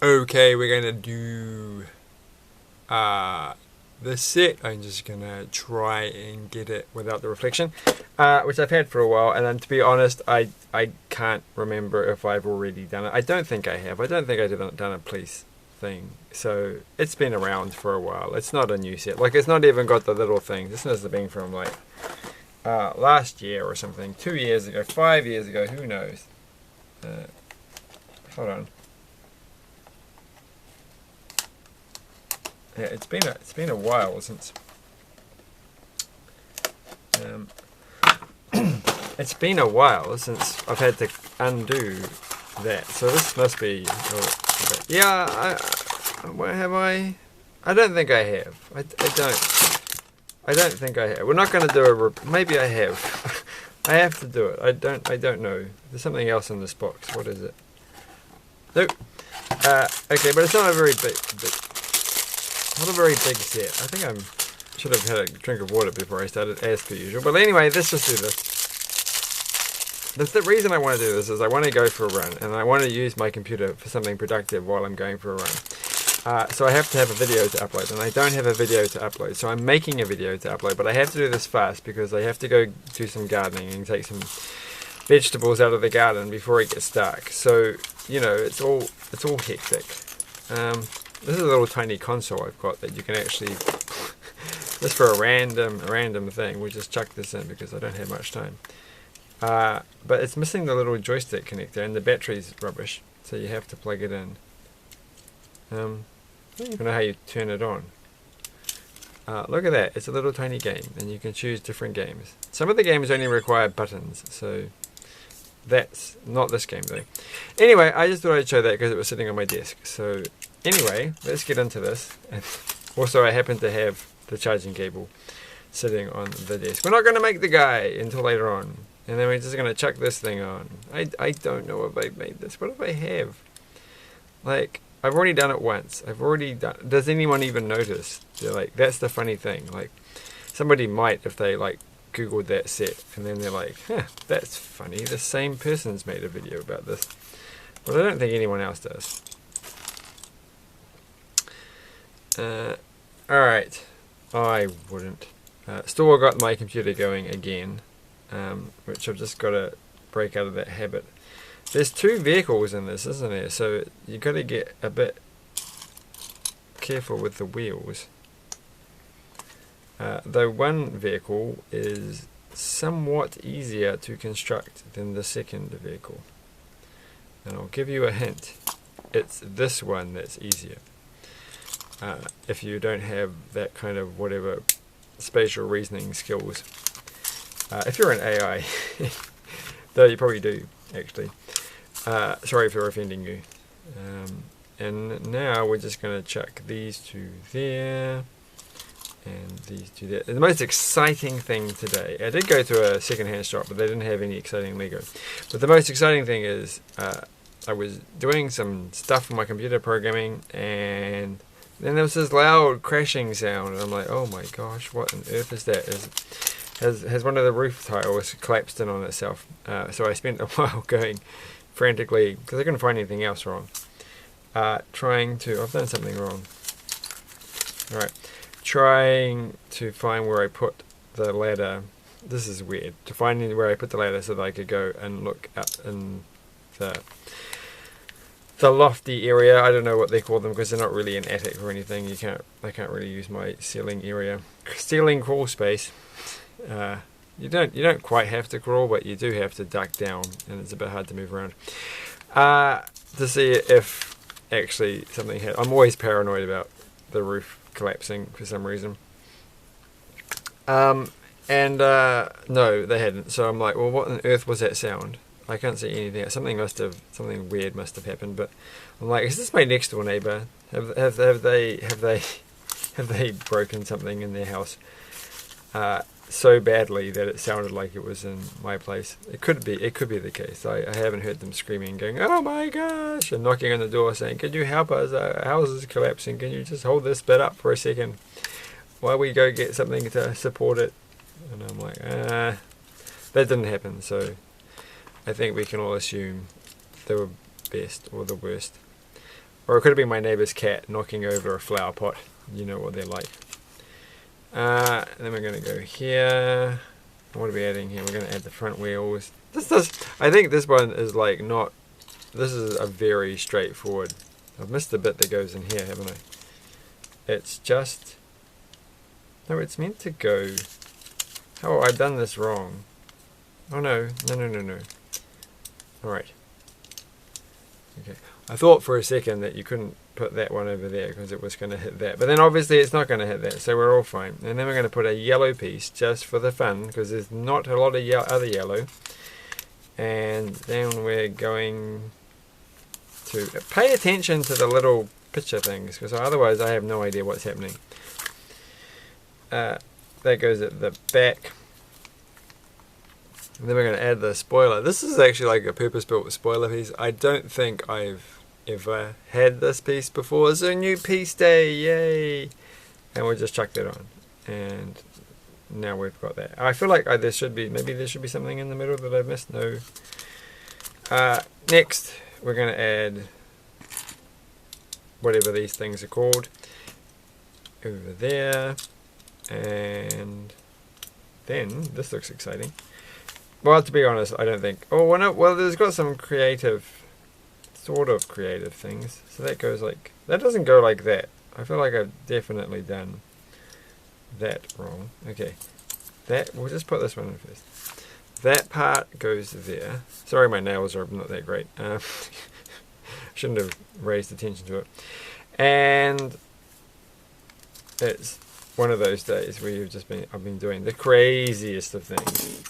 Okay, we're gonna do the set. I'm just gonna try and get it without the reflection, which I've had for a while. And then to be honest, I can't remember if I've already done it. I don't think I have. I don't think I've done a police thing. So it's been around for a while. It's not a new set. Like it's not even got the little thing. This must have been from like last year or something, 2 years ago, 5 years ago. Who knows? Uh, Hold on. Yeah, it's been a while since. Um, it's been a while since I've had to undo that. So this must be. Yeah, where have I? I don't think I have. I don't. I don't think I have. We're not going to do a. Maybe I have. I have to do it. I don't know. There's something else in this box. What is it? Nope. Okay, but it's not a very big. Not a very big set. I think I should have had a drink of water before I started, as per usual. But anyway, let's just do this. The reason I want to do this is I want to go for a run, and I want to use my computer for something productive while I'm going for a run. So I have to have a video to upload, and I don't have a video to upload. So I'm making a video to upload, but I have to do this fast because I have to go do some gardening and take some vegetables out of the garden before it gets dark. So you know, it's all hectic. This is a little tiny console I've got that you can actually, just for a random thing, we'll just chuck this in because I don't have much time. But it's missing the little joystick connector and the battery's rubbish, so you have to plug it in. I don't even know how you turn it on. Look at that, it's a little tiny game and you can choose different games. Some of the games only require buttons, so that's not this game though. Anyway, I just thought I'd show that because it was sitting on my desk. So anyway, let's get into this. And also, I happen to have the charging cable sitting on the desk. We're not going to make the guy until later on. And then we're just going to chuck this thing on. I don't know if I've made this. What if I have? Like, I've already done it once. I've already done. Does anyone even notice? They're like, that's the funny thing. Like, somebody might if they like Googled that set and then they're like, huh, that's funny. The same person's made a video about this. But I don't think anyone else does. Alright, I wouldn't. Still got my computer going again, which I've just got to break out of that habit. There's two vehicles in this, isn't there? So you've got to get a bit careful with the wheels. Though one vehicle is somewhat easier to construct than the second vehicle. And I'll give you a hint. It's this one that's easier. If you don't have that kind of whatever spatial reasoning skills. If you're an AI, though you probably do, actually. Sorry for offending you. And now we're just going to chuck these two there, and these two there. The most exciting thing today, I did go to a second-hand shop, but they didn't have any exciting Lego. But the most exciting thing is, I was doing some stuff on my computer programming, and then there was this loud crashing sound, and I'm like, oh my gosh, what on earth is that? Has one of the roof tiles collapsed in on itself? So I spent a while going frantically, because I couldn't find anything else wrong, trying to, I've done something wrong. Alright, trying to find where I put the ladder. This is weird, to find where I put the ladder so that I could go and look up in the lofty area. I don't know what they call them because they're not really an attic or anything. I can't really use my ceiling area. Ceiling crawl space. You don't quite have to crawl, but you do have to duck down, and it's a bit hard to move around. To see if actually something had. I'm always paranoid about the roof collapsing for some reason. No, they hadn't. So I'm like, well, what on earth was that sound? I can't see anything. Something weird must have happened. But I'm like, is this my next door neighbor? Have they broken something in their house so badly that it sounded like it was in my place? It could be the case. I haven't heard them screaming, going, "Oh my gosh!" and knocking on the door saying, "Can you help us? Our house is collapsing. Can you just hold this bit up for a second while we go get something to support it?" And I'm like, that didn't happen. So I think we can all assume they were best or the worst. Or it could have been my neighbour's cat knocking over a flower pot. You know what they're like. Then we're going to go here. What are we adding here? We're going to add the front wheels. I think this one is like not... This is a very straightforward... I've missed the bit that goes in here, haven't I? It's just... No, it's meant to go... Oh, I've done this wrong. Oh no. No. Alright. Okay. I thought for a second that you couldn't put that one over there because it was going to hit that. But then obviously it's not going to hit that, so we're all fine. And then we're going to put a yellow piece just for the fun because there's not a lot of other yellow. And then we're going to pay attention to the little picture things because otherwise I have no idea what's happening. That goes at the back. And then we're going to add the spoiler. This is actually like a purpose-built spoiler piece. I don't think I've ever had this piece before. It's a new piece day, yay! And we'll just chuck that on. And now we've got that. I feel like there should be something in the middle that I've missed. No. Next, we're going to add whatever these things are called over there. And then, this looks exciting. Well, to be honest, I don't think... Oh, well, there's got some sort of creative things. So that goes like... That doesn't go like that. I feel like I've definitely done that wrong. Okay. We'll just put this one in first. That part goes there. Sorry, my nails are not that great. Shouldn't have raised attention to it. And it's one of those days where I've been doing the craziest of things.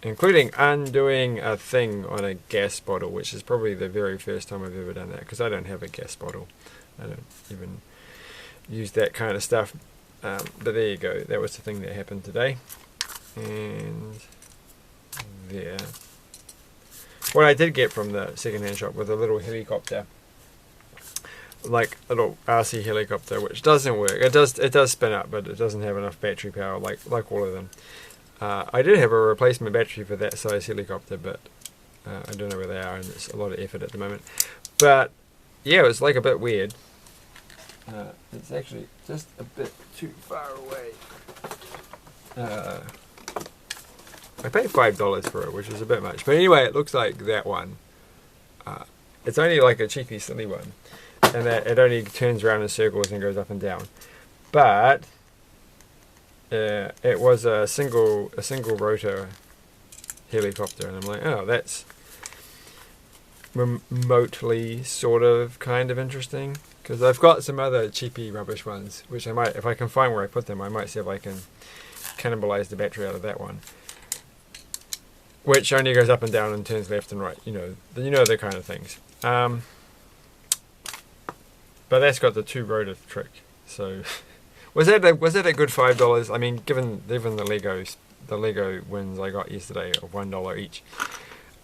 Including undoing a thing on a gas bottle, which is probably the very first time I've ever done that, because I don't have a gas bottle. I don't even use that kind of stuff. But there you go. That was the thing that happened today. And there. What I did get from the second-hand shop was a little helicopter. Like a little RC helicopter, which doesn't work. It does spin up, but it doesn't have enough battery power like all of them. I did have a replacement battery for that size helicopter, but I don't know where they are, and it's a lot of effort at the moment. But yeah, it was like a bit weird. It's actually just a bit too far away. I paid $5 for it, which is a bit much. But anyway, it looks like that one. It's only like a cheapy, silly one, and that it only turns around in circles and goes up and down. But it was a single rotor helicopter, and I'm like, oh, that's remotely sort of kind of interesting, because I've got some other cheapy rubbish ones, which I might, if I can find where I put them, I might see if I can cannibalize the battery out of that one, which only goes up and down and turns left and right, you know the kind of things. But that's got the two rotor trick, so was that a good $5? I mean, given the Lego wins I got yesterday of $1 each,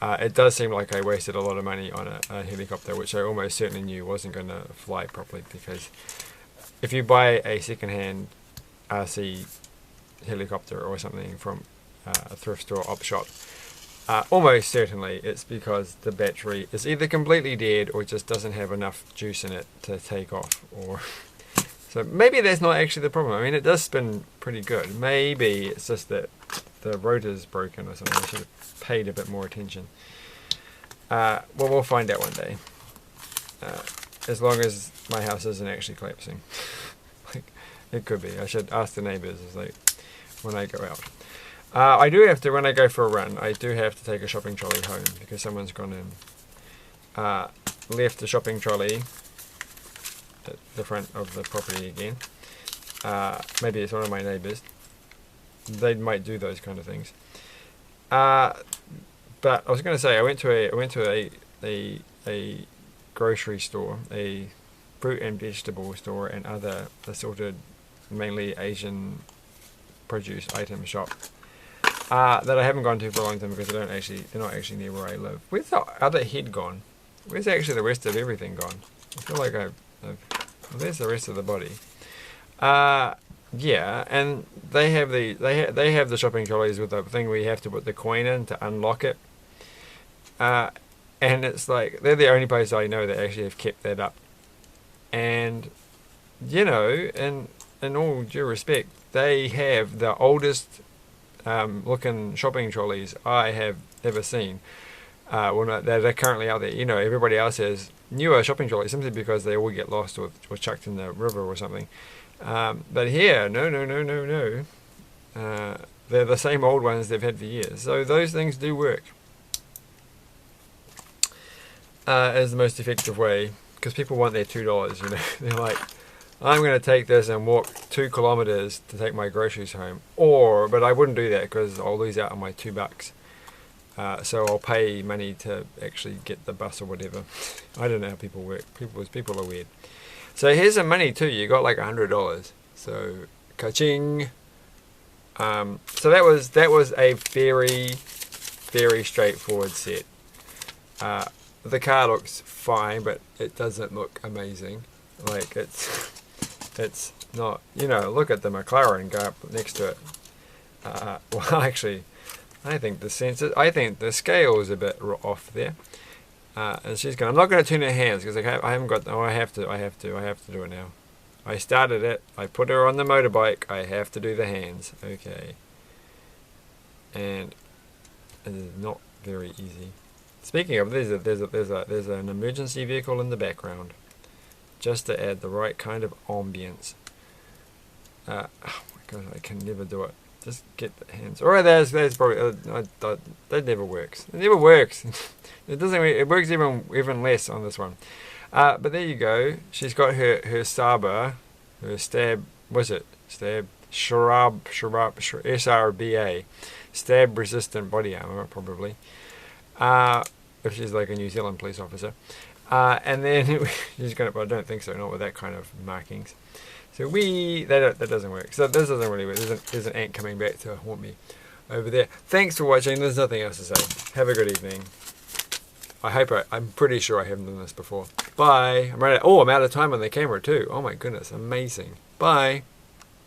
it does seem like I wasted a lot of money on a helicopter, which I almost certainly knew wasn't going to fly properly, because if you buy a second-hand RC helicopter or something from a thrift store op shop, almost certainly it's because the battery is either completely dead or just doesn't have enough juice in it to take off. Or so maybe that's not actually the problem. I mean, it does spin pretty good. Maybe it's just that the rotor's broken or something. I should have paid a bit more attention. Well, we'll find out one day. As long as my house isn't actually collapsing. Like, it could be. I should ask the neighbours when I go out. I do have to, when I go for a run, I do have to take a shopping trolley home, because someone's gone and left the shopping trolley at the front of the property again. Maybe it's one of my neighbours. They might do those kind of things. But I was going to say, I went to a grocery store, a fruit and vegetable store, and other assorted, mainly Asian produce item shop. That I haven't gone to for a long time, because they're not actually near where I live. Where's the other head gone? Where's actually the rest of everything gone? I feel like there's the rest of the body. Yeah, and they have the shopping trolleys with the thing where you have to put the coin in to unlock it. And it's like, they're the only place I know that actually have kept that up. And, you know, in all due respect, they have the oldest looking shopping trolleys I have ever seen. Well, no, they're currently out there. You know, everybody else has newer shopping trolleys simply because they all get lost or chucked in the river or something. But here, no. They're the same old ones they've had for years. So those things do work as the most effective way, because people want their $2. You know, they're like, I'm going to take this and walk 2 kilometers to take my groceries home. But I wouldn't do that because I'll lose out on my $2. So I'll pay money to actually get the bus or whatever. I don't know how people work. People are weird. So here's some money too. You got like $100. So ka-ching. So that was a very, very straightforward set. The car looks fine, but it doesn't look amazing. Like it's not. You know, look at the McLaren go up next to it. Well, actually, I think the scale is a bit off there. And she's going. I'm not going to turn her hands because I haven't got. Oh, I have to do it now. I started it. I put her on the motorbike. I have to do the hands. Okay. And it is not very easy. Speaking of, there's an emergency vehicle in the background, just to add the right kind of ambience. Oh my god, I can never do it. Just get the hands. Alright, there's probably that never works. It never works. It doesn't. It works even less on this one. But there you go. She's got her Saba, her stab. What's it? Stab Sharab SRBA, stab resistant body armor probably. If she's like a New Zealand police officer. And then she's gonna. Well, I don't think so. Not with that kind of markings. So that doesn't work. So this doesn't really work. There's an ant coming back to haunt me over there. Thanks for watching. There's nothing else to say. Have a good evening. I'm pretty sure I haven't done this before. Bye. I'm out of time on the camera too. Oh my goodness, amazing. Bye.